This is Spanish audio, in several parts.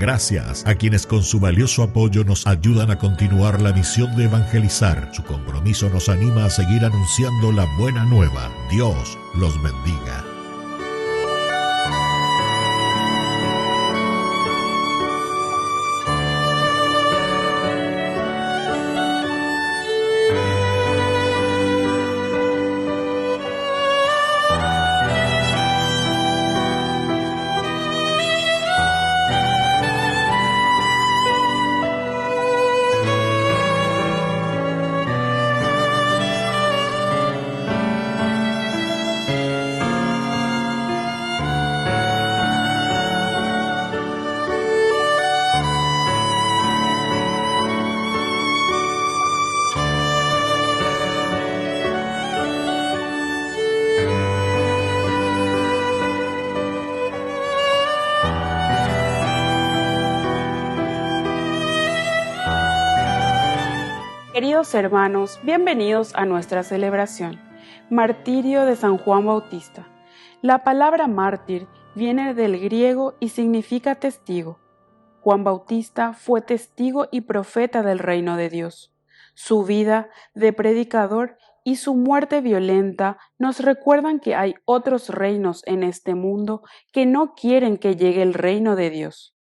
Gracias a quienes con su valioso apoyo nos ayudan a continuar la misión de evangelizar. Su compromiso nos anima a seguir anunciando la buena nueva. Dios los bendiga. Queridos hermanos, bienvenidos a nuestra celebración, Martirio de San Juan Bautista. La palabra mártir viene del griego y significa testigo. Juan Bautista fue testigo y profeta del reino de Dios. Su vida de predicador y su muerte violenta nos recuerdan que hay otros reinos en este mundo que no quieren que llegue el reino de Dios.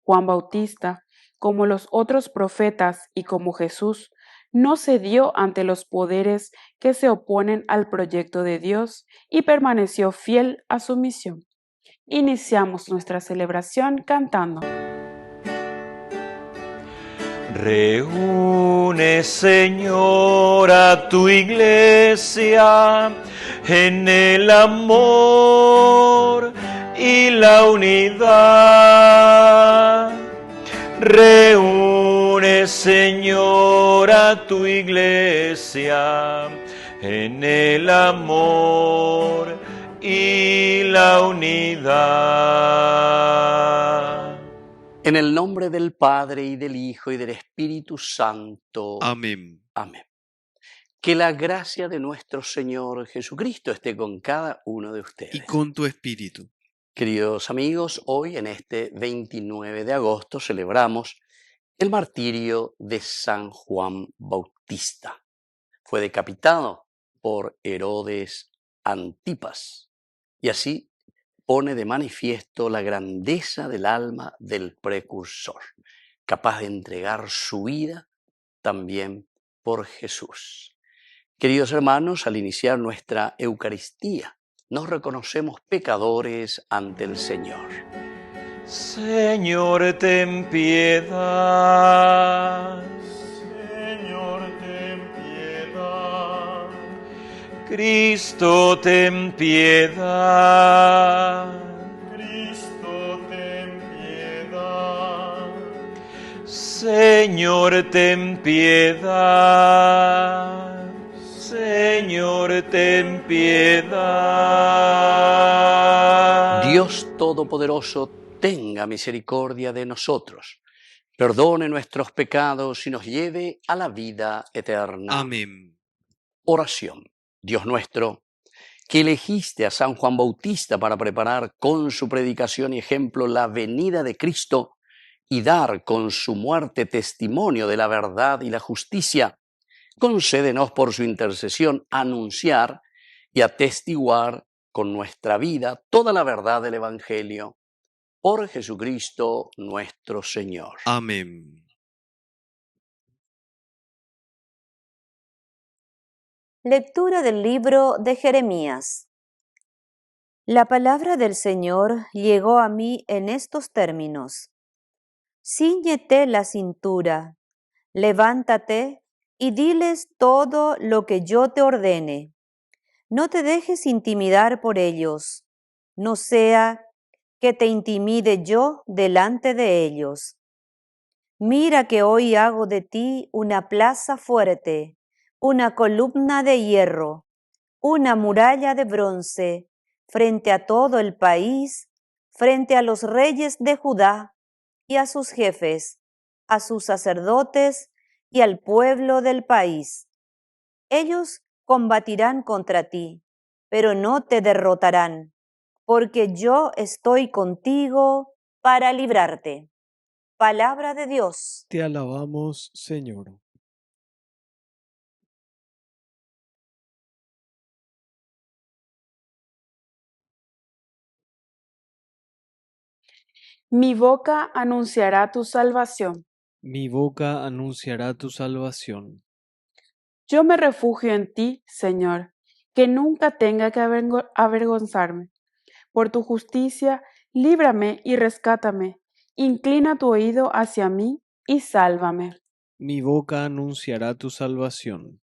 Juan Bautista, como los otros profetas y como Jesús, no cedió ante los poderes que se oponen al proyecto de Dios y permaneció fiel a su misión. Iniciamos nuestra celebración cantando. Reúne, Señor, a tu iglesia en el amor y la unidad. Reúne, Señor, a tu iglesia en el amor y la unidad. En el nombre del Padre, y del Hijo, y del Espíritu Santo. Amén. Amén. Que la gracia de nuestro Señor Jesucristo esté con cada uno de ustedes. Y con tu espíritu. Queridos amigos, hoy en este 29 de agosto celebramos el martirio de San Juan Bautista. Fue decapitado por Herodes Antipas y así pone de manifiesto la grandeza del alma del precursor, capaz de entregar su vida también por Jesús. Queridos hermanos, al iniciar nuestra Eucaristía, nos reconocemos pecadores ante el Señor. Señor, ten piedad. Señor, ten piedad. Cristo, ten piedad. Cristo, ten piedad. Señor, ten piedad. Señor, ten piedad. Dios Todopoderoso, tenga misericordia de nosotros, perdone nuestros pecados y nos lleve a la vida eterna. Amén. Oración. Dios nuestro, que elegiste a San Juan Bautista para preparar con su predicación y ejemplo la venida de Cristo y dar con su muerte testimonio de la verdad y la justicia, concédenos por su intercesión anunciar y atestiguar con nuestra vida toda la verdad del Evangelio. Por Jesucristo nuestro Señor. Amén. Lectura del libro de Jeremías. La palabra del Señor llegó a mí en estos términos. Cíñete la cintura, levántate y diles todo lo que yo te ordene. No te dejes intimidar por ellos, no sea que te intimide yo delante de ellos. Mira que hoy hago de ti una plaza fuerte, una columna de hierro, una muralla de bronce, frente a todo el país, frente a los reyes de Judá y a sus jefes, a sus sacerdotes y al pueblo del país. Ellos combatirán contra ti, pero no te derrotarán, porque yo estoy contigo para librarte. Palabra de Dios. Te alabamos, Señor. Mi boca anunciará tu salvación. Mi boca anunciará tu salvación. Yo me refugio en ti, Señor, que nunca tenga que avergonzarme. Por tu justicia, líbrame y rescátame. Inclina tu oído hacia mí y sálvame. Mi boca anunciará tu salvación.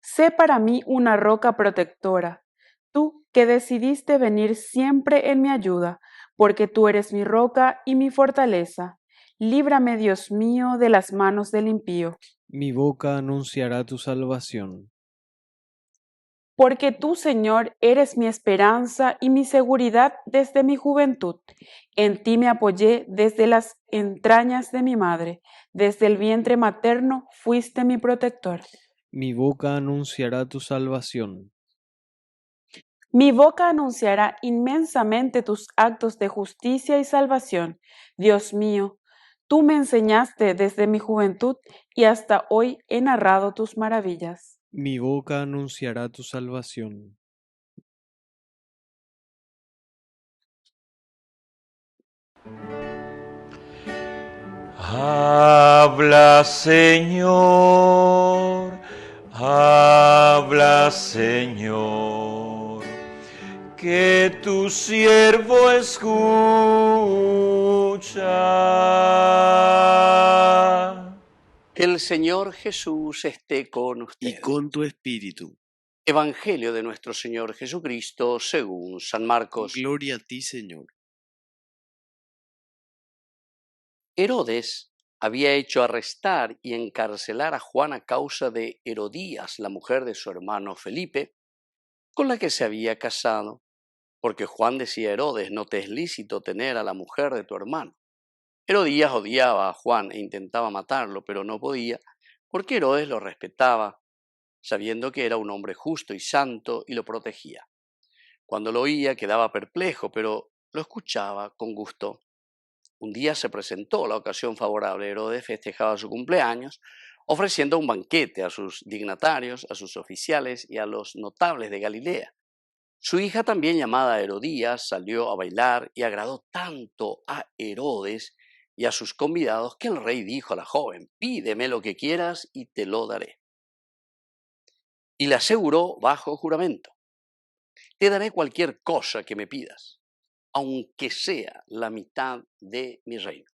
Sé para mí una roca protectora, tú que decidiste venir siempre en mi ayuda, porque tú eres mi roca y mi fortaleza. Líbrame, Dios mío, de las manos del impío. Mi boca anunciará tu salvación. Porque tú, Señor, eres mi esperanza y mi seguridad desde mi juventud. En ti me apoyé desde las entrañas de mi madre, desde el vientre materno fuiste mi protector. Mi boca anunciará tu salvación. Mi boca anunciará inmensamente tus actos de justicia y salvación. Dios mío, tú me enseñaste desde mi juventud y hasta hoy he narrado tus maravillas. Mi boca anunciará tu salvación. Habla, Señor, habla, Señor, que tu siervo escucha. El Señor Jesús esté con Y ustedes. con tu espíritu. Evangelio de nuestro Señor Jesucristo según San Marcos. Gloria a ti, Señor. Herodes había hecho arrestar y encarcelar a Juan a causa de Herodías, la mujer de su hermano Felipe, con la que se había casado, porque Juan decía a Herodes: no te es lícito tener a la mujer de tu hermano. Herodías odiaba a Juan e intentaba matarlo, pero no podía, porque Herodes lo respetaba, sabiendo que era un hombre justo y santo, y lo protegía. Cuando lo oía quedaba perplejo, pero lo escuchaba con gusto. Un día se presentó la ocasión favorable. Herodes festejaba su cumpleaños, ofreciendo un banquete a sus dignatarios, a sus oficiales y a los notables de Galilea. Su hija, también llamada Herodías, salió a bailar y agradó tanto a Herodes y a sus convidados que el rey dijo a la joven: pídeme lo que quieras y te lo daré. Y le aseguró bajo juramento: te daré cualquier cosa que me pidas, aunque sea la mitad de mi reino.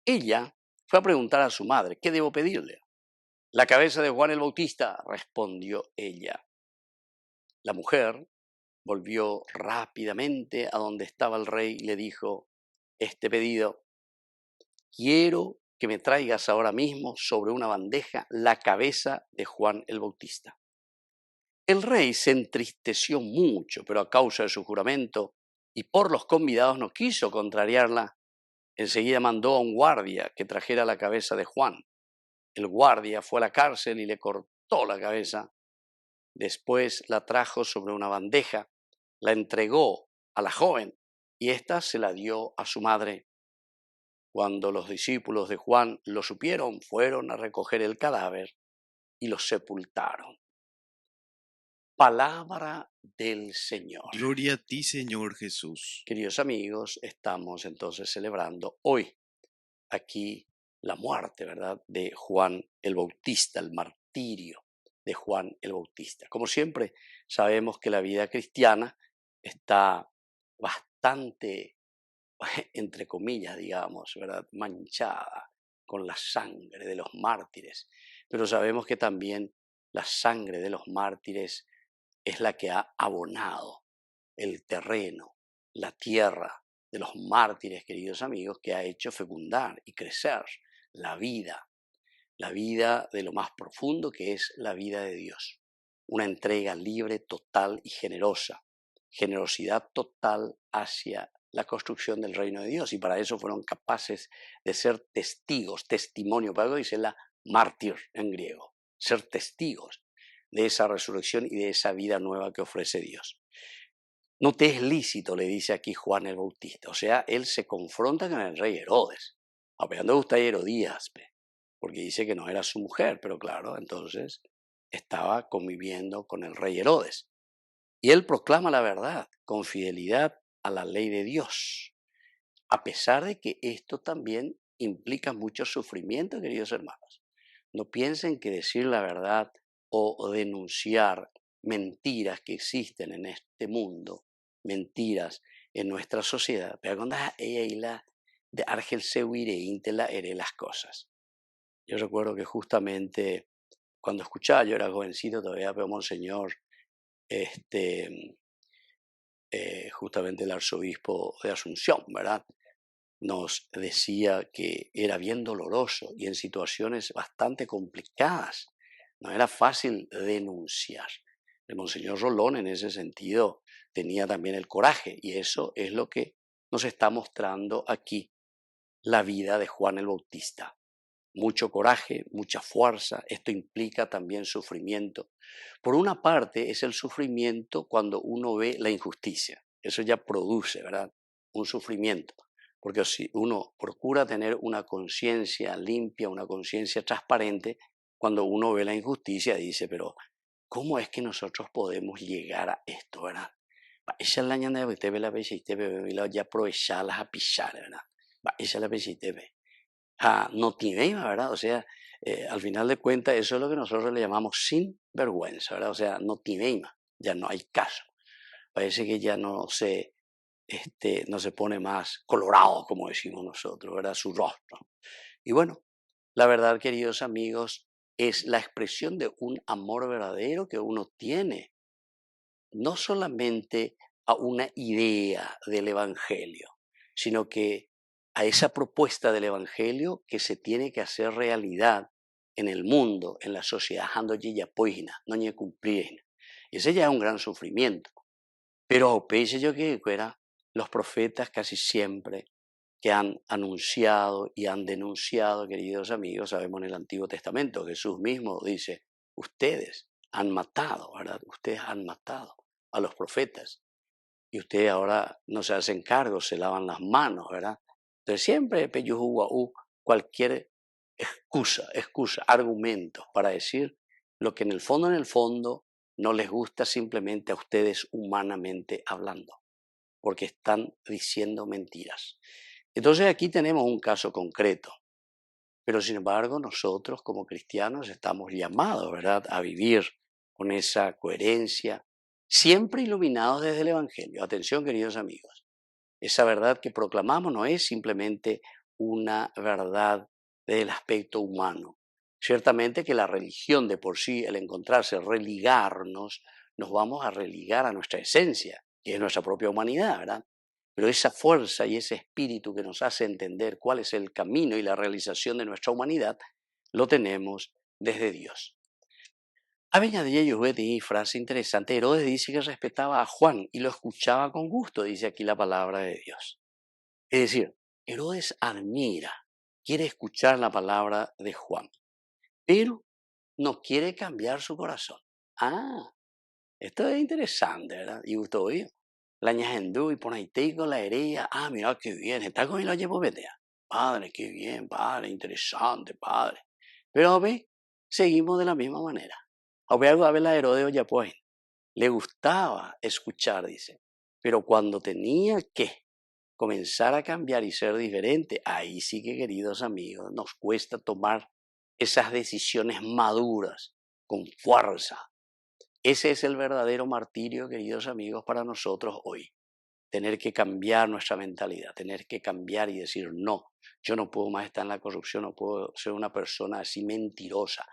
Ella fue a preguntar a su madre: ¿qué debo pedirle? La cabeza de Juan el Bautista, respondió ella. La mujer volvió rápidamente a donde estaba el rey y le dijo este pedido: quiero que me traigas ahora mismo sobre una bandeja la cabeza de Juan el Bautista. El rey se entristeció mucho, pero a causa de su juramento y por los convidados no quiso contrariarla. Enseguida mandó a un guardia que trajera la cabeza de Juan. El guardia fue a la cárcel y le cortó la cabeza. Después la trajo sobre una bandeja, la entregó a la joven y ésta se la dio a su madre. Cuando los discípulos de Juan lo supieron, fueron a recoger el cadáver y lo sepultaron. Palabra del Señor. Gloria a ti, Señor Jesús. Queridos amigos, estamos entonces celebrando hoy aquí la muerte, ¿verdad?, de Juan el Bautista, el martirio de Juan el Bautista. Como siempre, sabemos que la vida cristiana está bastante, entre comillas, digamos, ¿verdad?, manchada con la sangre de los mártires, pero sabemos que también la sangre de los mártires es la que ha abonado el terreno, la tierra de los mártires, queridos amigos, que ha hecho fecundar y crecer la vida de lo más profundo, que es la vida de Dios. Una entrega libre, total y generosa, generosidad total hacia la construcción del reino de Dios, y para eso fueron capaces de ser testigos, testimonio, para eso dice la mártir en griego, ser testigos de esa resurrección y de esa vida nueva que ofrece Dios. No te es lícito, le dice aquí Juan el Bautista. O sea, él se confronta con el rey Herodes. Hablando usted de Herodías, porque dice que no era su mujer, pero claro, entonces estaba conviviendo con el rey Herodes. Y él proclama la verdad con fidelidad a la ley de Dios, a pesar de que esto también implica mucho sufrimiento, queridos hermanos. No piensen que decir la verdad o denunciar mentiras que existen en este mundo, mentiras en nuestra sociedad, pero cuando ella y la de Argel Sewire Intela haré las cosas. Yo recuerdo que justamente cuando escuchaba, yo era jovencito todavía, pero Monseñor, justamente el arzobispo de Asunción, ¿verdad? Nos decía que era bien doloroso y en situaciones bastante complicadas. No era fácil denunciar. El Monseñor Rolón en ese sentido tenía también el coraje y eso es lo que nos está mostrando aquí la vida de Juan el Bautista. Mucho coraje, mucha fuerza, esto implica también sufrimiento. Por una parte es el sufrimiento cuando uno ve la injusticia, eso ya produce, ¿verdad? Un sufrimiento, porque si uno procura tener una conciencia limpia, una conciencia transparente, cuando uno ve la injusticia dice, pero ¿cómo es que nosotros podemos llegar a esto, verdad? Esa es la ñanda de usted ve la vez y usted ve ya aprovecharlas a pisar, ¿verdad? Esa es la vez y usted ve. No tiene, ¿verdad? O sea, al final de cuentas, eso es lo que nosotros le llamamos sin vergüenza, ¿verdad? O sea, no tiene, ya no hay caso. Parece que ya no se pone más colorado, como decimos nosotros, ¿verdad? Su rostro. Y bueno, la verdad, queridos amigos, es la expresión de un amor verdadero que uno tiene, no solamente a una idea del Evangelio, sino que a esa propuesta del Evangelio que se tiene que hacer realidad en el mundo, en la sociedad, no cumplir. Ese ya es un gran sufrimiento. Pero piense yo que fuera los profetas casi siempre que han anunciado y han denunciado, queridos amigos, sabemos en el Antiguo Testamento, Jesús mismo dice, ustedes han matado, ¿verdad? Ustedes han matado a los profetas y ustedes ahora no se hacen cargo, se lavan las manos, ¿verdad? Entonces siempre cualquier excusa, argumentos para decir lo que en el fondo no les gusta simplemente a ustedes humanamente hablando, porque están diciendo mentiras. Entonces aquí tenemos un caso concreto, pero sin embargo nosotros como cristianos estamos llamados, ¿verdad?, a vivir con esa coherencia, siempre iluminados desde el Evangelio. Atención, queridos amigos, esa verdad que proclamamos no es simplemente una verdad del aspecto humano. Ciertamente que la religión de por sí, el encontrarse, religarnos, nos vamos a religar a nuestra esencia, que es nuestra propia humanidad, ¿verdad? Pero esa fuerza y ese espíritu que nos hace entender cuál es el camino y la realización de nuestra humanidad, lo tenemos desde Dios. Y frase interesante, Herodes dice que respetaba a Juan y lo escuchaba con gusto, dice aquí la palabra de Dios. Es decir, Herodes admira, quiere escuchar la palabra de Juan, pero no quiere cambiar su corazón. Esto es interesante, ¿verdad? Y usted oye, la ñajendú y por ahí tengo la heredia, mira qué bien, está con el oye padre, qué bien, padre, interesante, padre. Pero a ver, seguimos de la misma manera. A ver la Herodes ya pues, le gustaba escuchar, dice, pero cuando tenía que comenzar a cambiar y ser diferente, ahí sí que, queridos amigos, nos cuesta tomar esas decisiones maduras, con fuerza. Ese es el verdadero martirio, queridos amigos, para nosotros hoy. Tener que cambiar nuestra mentalidad, tener que cambiar y decir, no, yo no puedo más estar en la corrupción, no puedo ser una persona así mentirosa,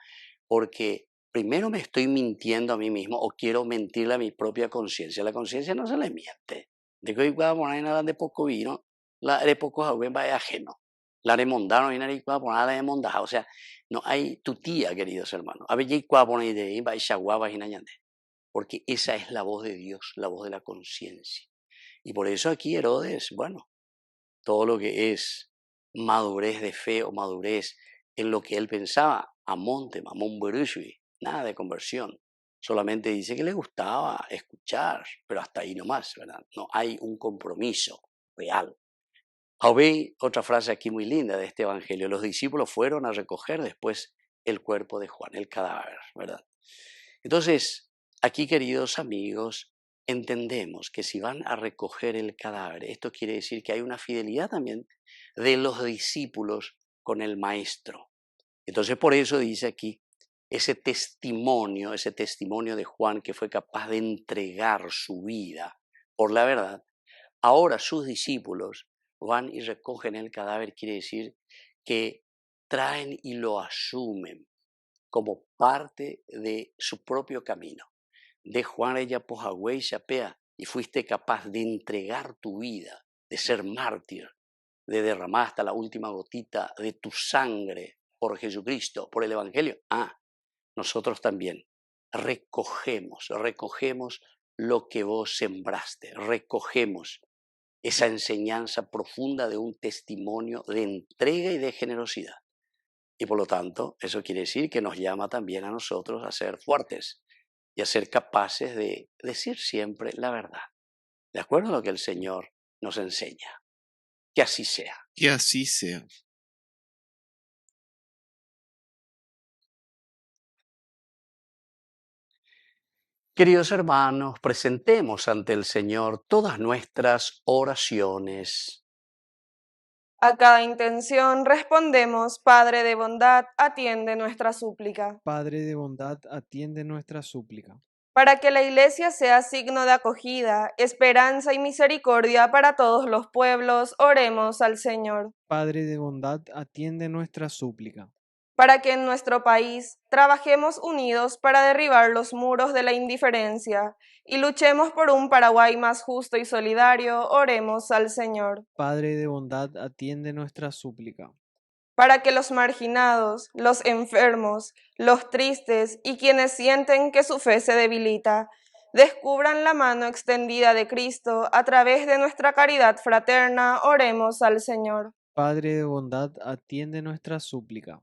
porque primero me estoy mintiendo a mí mismo o quiero mentirle a mi propia conciencia. La conciencia no se le miente. De que hoy pueda poner nada de poco vino, la de poco joven vaya ajeno. La de mondano y nada pueda poner la de mondaja. O sea, no hay tutía, queridos hermanos. A ver, ya pueda poner de ahí, vaya chaguaba y nañande. Porque esa es la voz de Dios, la voz de la conciencia. Y por eso aquí Herodes, bueno, todo lo que es madurez de fe o madurez en lo que él pensaba, amonte, mamón burushui, nada de conversión, solamente dice que le gustaba escuchar, pero hasta ahí nomás, ¿verdad? No hay un compromiso real. Veis otra frase aquí muy linda de este evangelio. Los discípulos fueron a recoger después el cuerpo de Juan, el cadáver, ¿verdad? Entonces, aquí, queridos amigos, entendemos que si van a recoger el cadáver, esto quiere decir que hay una fidelidad también de los discípulos con el maestro. Entonces, por eso dice aquí ese testimonio de Juan, que fue capaz de entregar su vida por la verdad. Ahora sus discípulos van y recogen el cadáver, quiere decir que traen y lo asumen como parte de su propio camino. De Juan ella pojagüey chapea, y fuiste capaz de entregar tu vida, de ser mártir, de derramar hasta la última gotita de tu sangre por Jesucristo, por el Evangelio. Nosotros también recogemos lo que vos sembraste, recogemos esa enseñanza profunda de un testimonio de entrega y de generosidad. Y por lo tanto, eso quiere decir que nos llama también a nosotros a ser fuertes y a ser capaces de decir siempre la verdad, de acuerdo a lo que el Señor nos enseña. Que así sea. Que así sea. Queridos hermanos, presentemos ante el Señor todas nuestras oraciones. A cada intención respondemos, Padre de bondad, atiende nuestra súplica. Padre de bondad, atiende nuestra súplica. Para que la Iglesia sea signo de acogida, esperanza y misericordia para todos los pueblos, oremos al Señor. Padre de bondad, atiende nuestra súplica. Para que en nuestro país trabajemos unidos para derribar los muros de la indiferencia y luchemos por un Paraguay más justo y solidario, oremos al Señor. Padre de bondad, atiende nuestra súplica. Para que los marginados, los enfermos, los tristes y quienes sienten que su fe se debilita, descubran la mano extendida de Cristo a través de nuestra caridad fraterna, oremos al Señor. Padre de bondad, atiende nuestra súplica.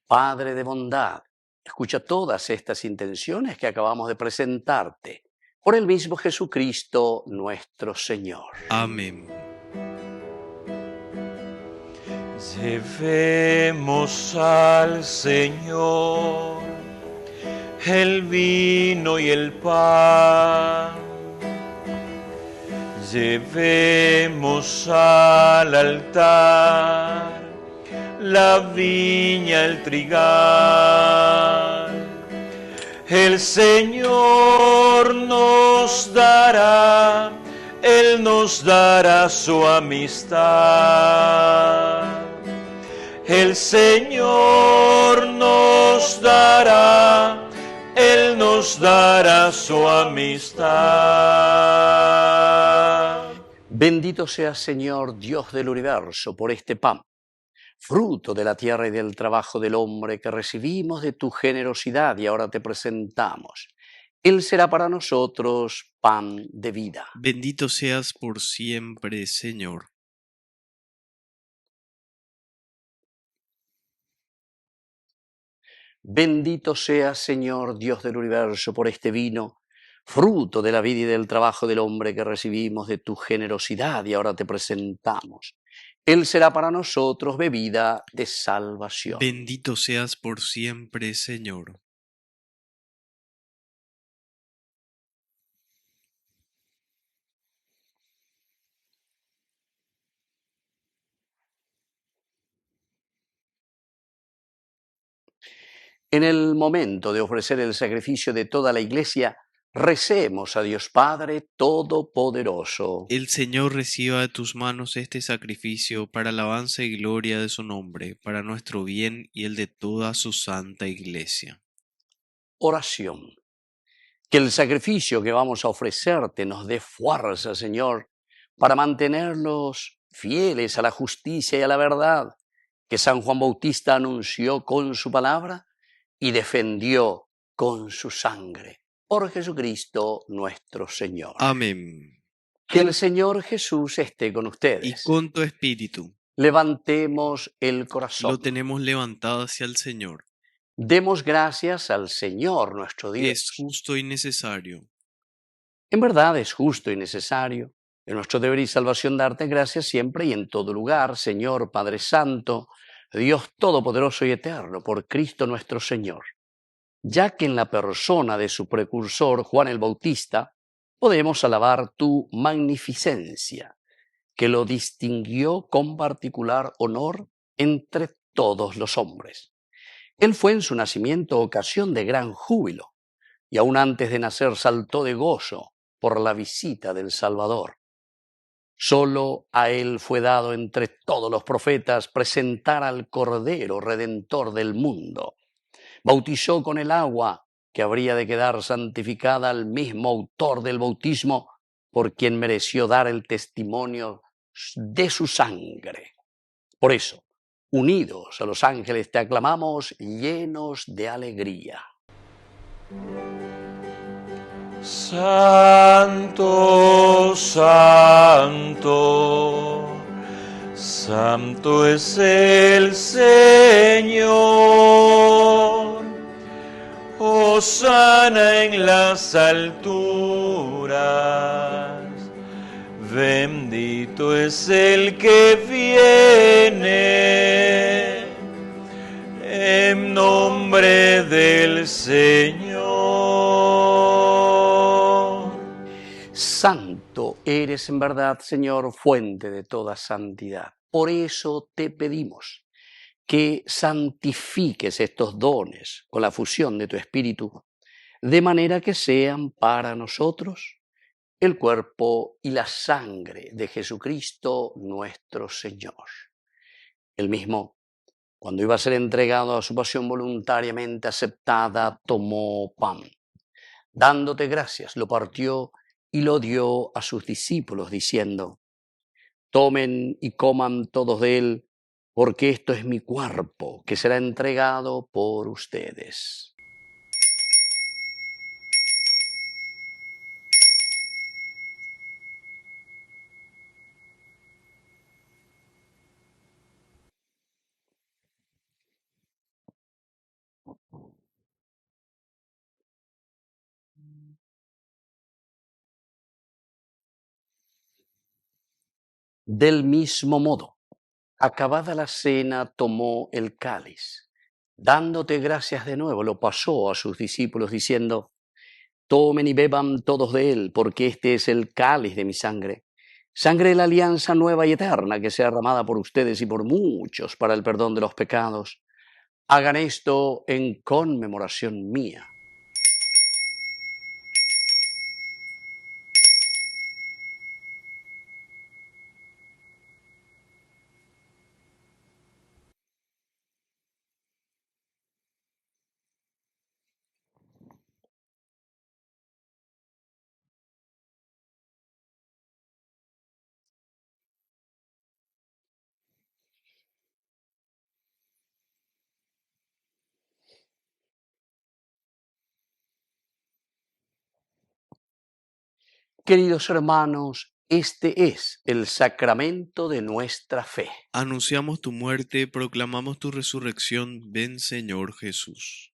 Padre de bondad, escucha todas estas intenciones que acabamos de presentarte, por el mismo Jesucristo nuestro Señor. Amén. Llevemos al Señor el vino y el pan. Llevemos al altar la viña, el trigal. El Señor nos dará, Él nos dará su amistad. El Señor nos dará, Él nos dará su amistad. Bendito seas, Señor, Dios del universo, por este pan, fruto de la tierra y del trabajo del hombre que recibimos de tu generosidad y ahora te presentamos. Él será para nosotros pan de vida. Bendito seas por siempre, Señor. Bendito seas, Señor, Dios del universo, por este vino, fruto de la vida y del trabajo del hombre que recibimos de tu generosidad y ahora te presentamos. Él será para nosotros bebida de salvación. Bendito seas por siempre, Señor. En el momento de ofrecer el sacrificio de toda la Iglesia, recemos a Dios Padre Todopoderoso. El Señor reciba de tus manos este sacrificio para alabanza y gloria de su nombre, para nuestro bien y el de toda su santa Iglesia. Oración. Que el sacrificio que vamos a ofrecerte nos dé fuerza, Señor, para mantenerlos fieles a la justicia y a la verdad que San Juan Bautista anunció con su palabra y defendió con su sangre. Por Jesucristo nuestro Señor. Amén. Que el Señor Jesús esté con Y ustedes. con tu espíritu, Levantemos el corazón. lo tenemos levantado hacia el Señor. Demos gracias al Señor nuestro Dios. Es justo y necesario. En verdad es justo y necesario. Es nuestro deber y salvación darte gracias siempre y en todo lugar, Señor Padre Santo, Dios Todopoderoso y Eterno, por Cristo nuestro Señor. Ya que en la persona de su precursor, Juan el Bautista, podemos alabar tu magnificencia, que lo distinguió con particular honor entre todos los hombres. Él fue en su nacimiento ocasión de gran júbilo, y aún antes de nacer saltó de gozo por la visita del Salvador. Solo a él fue dado entre todos los profetas presentar al Cordero Redentor del mundo. Bautizó con el agua, que habría de quedar santificada al mismo autor del bautismo, por quien mereció dar el testimonio de su sangre. Por eso, unidos a los ángeles, te aclamamos llenos de alegría. Santo, santo, santo es el Señor. Hosana en las alturas. Bendito es el que viene en nombre del Señor. Santo eres en verdad, Señor, fuente de toda santidad. Por eso te pedimos que santifiques estos dones con la fusión de tu Espíritu, de manera que sean para nosotros el cuerpo y la sangre de Jesucristo nuestro Señor. Él mismo, cuando iba a ser entregado a su pasión voluntariamente aceptada, tomó pan. Dándote gracias, lo partió y lo dio a sus discípulos, diciendo: tomen y coman todos de él, porque esto es mi cuerpo, que será entregado por ustedes. Del mismo modo, acabada la cena, tomó el cáliz. Dándote gracias de nuevo, lo pasó a sus discípulos, diciendo: tomen y beban todos de él, porque este es el cáliz de mi sangre, sangre de la alianza nueva y eterna, que sea derramada por ustedes y por muchos para el perdón de los pecados. Hagan esto en conmemoración mía. Queridos hermanos, este es el sacramento de nuestra fe. Anunciamos tu muerte, proclamamos tu resurrección. Ven, Señor Jesús.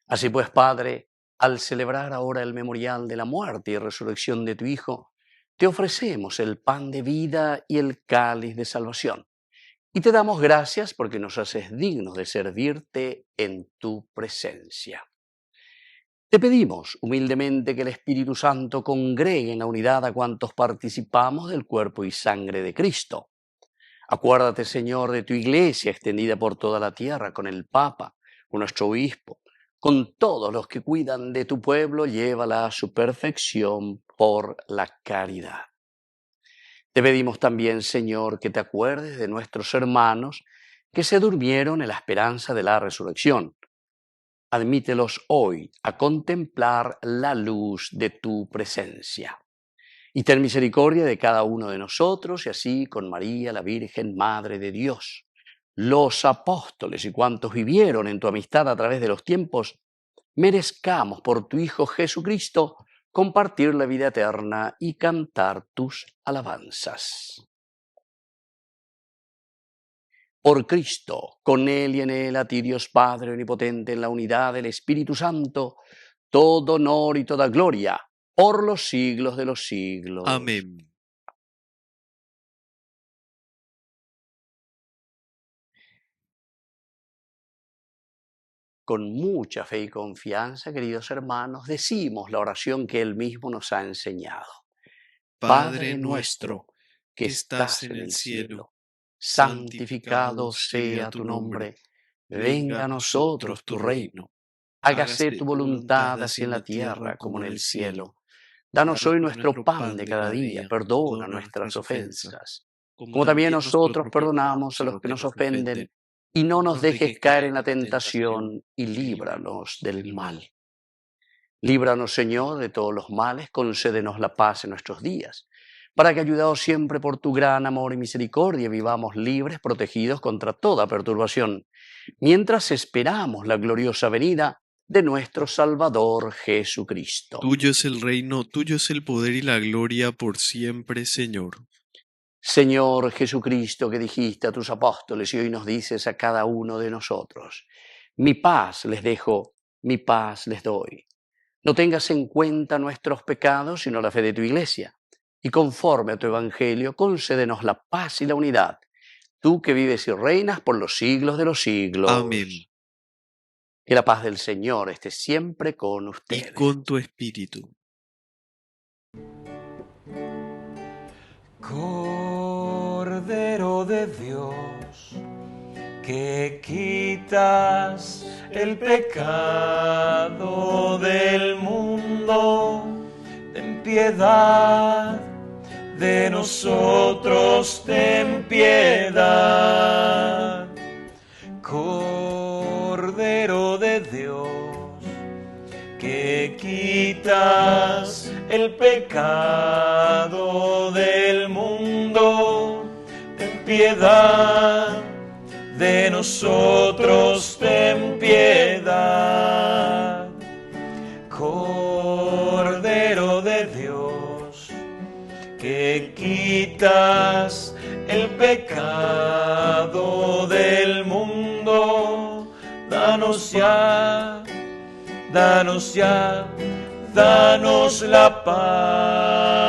Así pues, Padre, al celebrar ahora el memorial de la muerte y resurrección de tu Hijo, te ofrecemos el pan de vida y el cáliz de salvación. Y te damos gracias porque nos haces dignos de servirte en tu presencia. Te pedimos humildemente que el Espíritu Santo congregue en la unidad a cuantos participamos del cuerpo y sangre de Cristo. Acuérdate, Señor, de tu Iglesia extendida por toda la tierra, con el Papa, con nuestro Obispo, con todos los que cuidan de tu pueblo, llévala a su perfección por la caridad. Te pedimos también, Señor, que te acuerdes de nuestros hermanos que se durmieron en la esperanza de la resurrección. Admítelos hoy a contemplar la luz de tu presencia. Y ten misericordia de cada uno de nosotros, y así con María, la Virgen, Madre de Dios, los apóstoles y cuantos vivieron en tu amistad a través de los tiempos, merezcamos por tu Hijo Jesucristo compartir la vida eterna y cantar tus alabanzas. Por Cristo, con Él y en Él, a ti Dios Padre Omnipotente, en la unidad del Espíritu Santo, todo honor y toda gloria, por los siglos de los siglos. Amén. Con mucha fe y confianza, queridos hermanos, decimos la oración que Él mismo nos ha enseñado. Padre nuestro, que estás en el cielo, santificado sea tu nombre, venga a nosotros tu reino, hágase tu voluntad así en la tierra como en el cielo. Danos hoy nuestro pan de cada día, perdona nuestras ofensas, como también nosotros perdonamos a los que nos ofenden, y no nos dejes caer en la tentación, y líbranos del mal. Líbranos, Señor, de todos los males, concédenos la paz en nuestros días, para que, ayudados siempre por tu gran amor y misericordia, vivamos libres, protegidos contra toda perturbación, mientras esperamos la gloriosa venida de nuestro Salvador Jesucristo. Tuyo es el reino, tuyo es el poder y la gloria por siempre, Señor. Señor Jesucristo, que dijiste a tus apóstoles y hoy nos dices a cada uno de nosotros, mi paz les dejo, mi paz les doy. No tengas en cuenta nuestros pecados, sino la fe de tu Iglesia. Y conforme a tu Evangelio, concédenos la paz y la unidad. Tú que vives y reinas por los siglos de los siglos. Amén. Que la paz del Señor esté siempre con ustedes. Y con tu espíritu. Cordero de Dios, que quitas el pecado del mundo, ten piedad de nosotros, ten piedad. Cordero de Dios, que quitas el pecado del mundo, ten piedad de nosotros, ten piedad. Cordero de Dios, que quitas el pecado del mundo, danos ya, danos ya, danos la paz.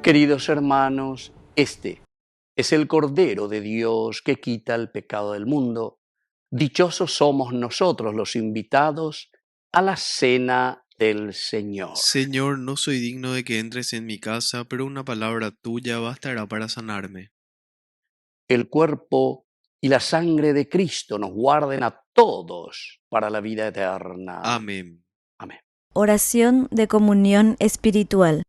Queridos hermanos, este es el Cordero de Dios que quita el pecado del mundo. Dichosos somos nosotros los invitados a la cena del Señor. Señor, no soy digno de que entres en mi casa, pero una palabra tuya bastará para sanarme. El cuerpo y la sangre de Cristo nos guarden a todos para la vida eterna. Amén. Amén. Oración de comunión espiritual.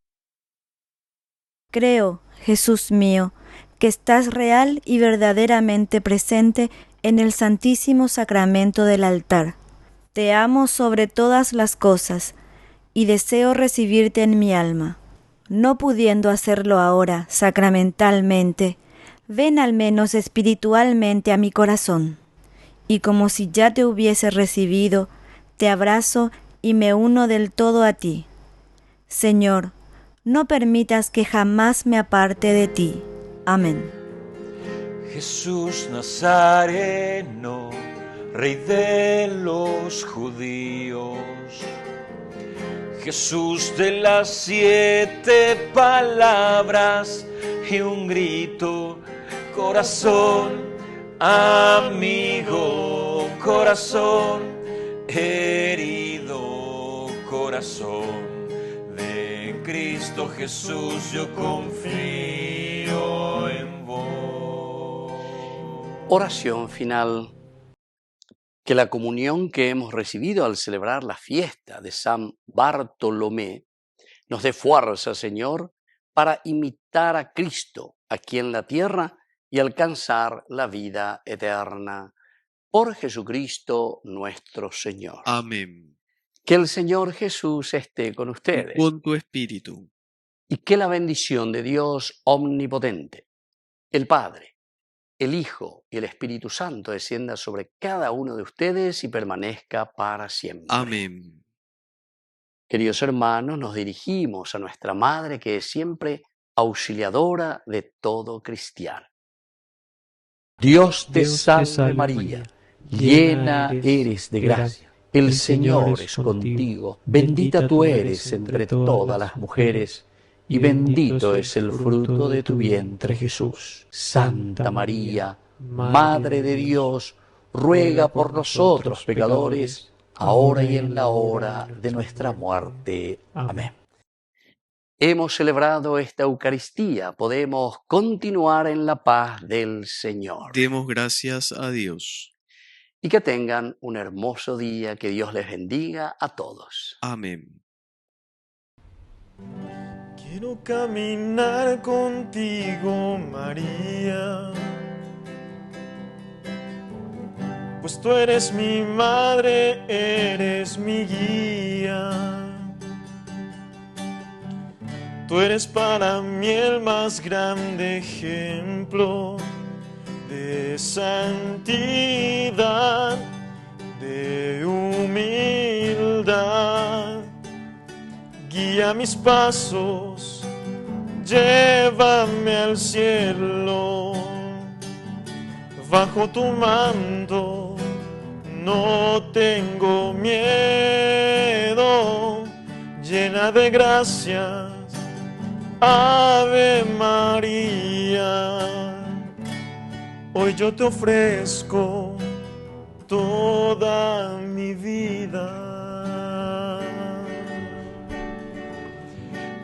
Creo, Jesús mío, que estás real y verdaderamente presente en el Santísimo Sacramento del altar. Te amo sobre todas las cosas y deseo recibirte en mi alma. No pudiendo hacerlo ahora sacramentalmente, ven al menos espiritualmente a mi corazón. Y como si ya te hubiese recibido, te abrazo y me uno del todo a ti. Señor, no permitas que jamás me aparte de ti. Amén. Jesús Nazareno, Rey de los judíos. Jesús de las 7 palabras y un grito, corazón amigo, corazón herido, corazón de Cristo Jesús, yo confío en vos. Oración final. Que la comunión que hemos recibido al celebrar la fiesta de San Bartolomé nos dé fuerza, Señor, para imitar a Cristo aquí en la tierra y alcanzar la vida eterna. Por Jesucristo nuestro Señor. Amén. Que el Señor Jesús esté con ustedes. Y con tu espíritu. Y que la bendición de Dios omnipotente, el Padre, el Hijo y el Espíritu Santo descienda sobre cada uno de ustedes y permanezca para siempre. Amén. Queridos hermanos, nos dirigimos a nuestra Madre, que es siempre auxiliadora de todo cristiano. Dios te salve María, llena eres de gracia, el Señor es contigo, bendita tú eres entre todas las mujeres, y bendito es el fruto de tu vientre Jesús. Santa María, Madre de Dios, ruega por nosotros pecadores, ahora y en la hora de nuestra muerte. Amén. Hemos celebrado esta Eucaristía, podemos continuar en la paz del Señor. Demos gracias a Dios. Y que tengan un hermoso día, que Dios les bendiga a todos. Amén. Quiero caminar contigo, María, pues tú eres mi madre, eres mi guía. Tú eres para mí el más grande ejemplo de santidad, de humildad. Guía mis pasos, llévame al cielo. Bajo tu manto no tengo miedo, llena de gracias. Ave María, hoy yo te ofrezco toda mi vida.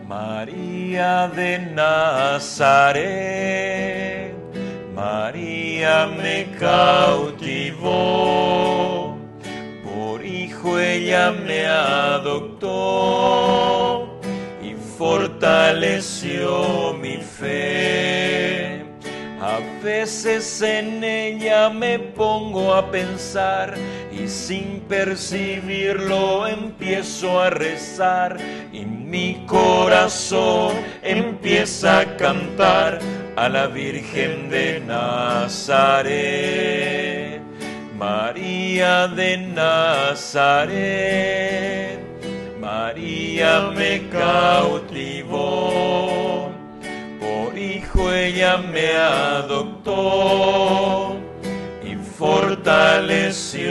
María de Nazaret, María me cautivó, por hijo ella me adoptó. Fortaleció mi fe. A veces en ella me pongo a pensar y sin percibirlo empiezo a rezar y mi corazón empieza a cantar a la Virgen de Nazaret. María de Nazaret, María me cautivó, por hijo ella me adoptó y fortaleció